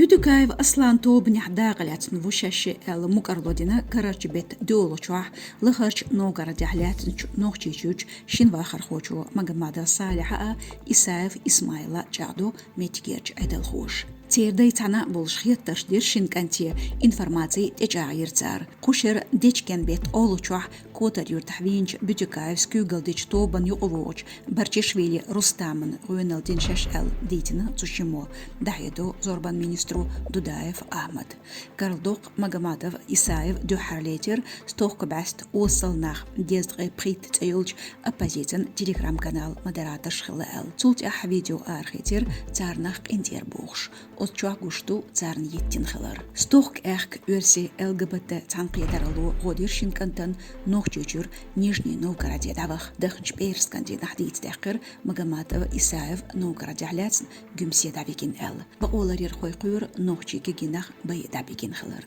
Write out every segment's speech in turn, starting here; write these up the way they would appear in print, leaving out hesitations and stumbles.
Bütükayev aslan tob nyahdaqalat nvushashi el mukarlodina kararchibet dolochwa lharch nogara dahlat nochchichuch shinva kharkhochu magamada Saliha Isaev Ismaila Jado metgerch adalkhosh تيردي تانا بولشخيت تشدير شنكانتي انفرماتي تجاعير تار قشر ديش كان بيت أولوشوح كوتر يرتحوينج بيتوكايف سكوغل ديش طوبان يقروج برچشويلي رستامن وينالدين شاشال ديتنا تشمو دحيدو زوربان مينسترو دودايف أحمد كارلدوق مغاماتов إسايف دو حرليتر ستوق بعست وصلناخ ديزغي بريت تيولج أبازيتن تليجرام كانال مداراتر شخلال تولت أح فيديو آرخيتر تارناخ انتير بوخش أتشوا قشتو تارن يتين خلر ستوق أخك أرسي LGBT تنقيدرلو غودير شنكنتن نوخجوجر نيجني نوغرادي دعوخ دخنش بيرسكندي نحديت تحقر مغاماتов إسايف نوغرادي حلاتن جمسي دعبيكين بقولر يرخوي قير نوخجي كيجينخ بي دعبيكين خلر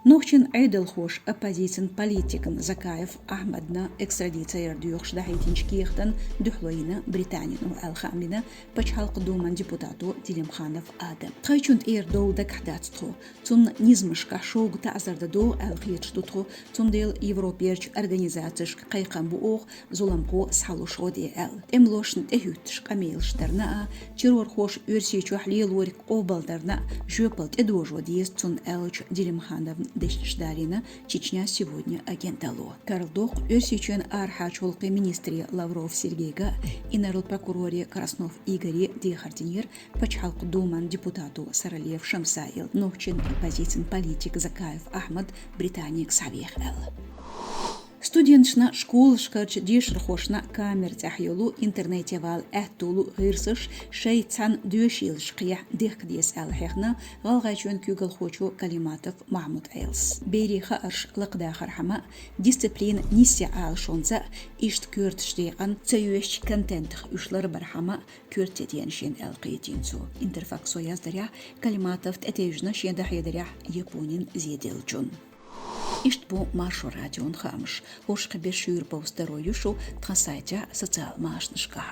نوخشن عيدل خوش أبازيتن بوليتيكن زكايف أحمدنا إكستراديتير ديوخش دحيتين شكيختن دحلوينا بريطانيا والخامنة بشحال قدومان ديبوتاتو ديلم خانف آدم خيشنت إير دو دك حداتتخو تون نيزمشكا شوغ تعزر دو الخيتش دوتخو تون ديل يوروبيرش أرغانيزاتش قيقان بوغ زولمكو سحلوش غودي املوشن تهيوتش قميلش درنا تيرور خوش يرسيچو حليل ورق قوبل درنا جوبلت إدوجو ديس تون ألش ديلم خانف Дешнишдарина, Чечня сегодня агентало. Карлдох, Ерсичен Архачулки министре Лавров Сергейга и народ прокуроре Краснов Игорь Дехардинер, Пачхалк Думан депутату Саралев Шамсаил, Нохчин оппозицион политик Закаев Ахмад, Британик Савех Эл. Студентшна школшкач дишрхошна камер тахюлу интернете вал эттулу гырсыш шейцан дюшилшкия дихкдес алхехна галгачун кюгл хочу Калиматов Махмуд Эйлс. Бериха арш лакдахар хама дисциплин нисия алшонца ишт кюрт штеған цаюеш контент ушлар бархама кюртетен шен алқиетинцу. Интерфаксо яздаря Калиматов этежна шен дахедаря Японин зеделчун. Иштбу маршу радион хамш, ошқа бешюр по здоровью шо трансайтя социал машнышка.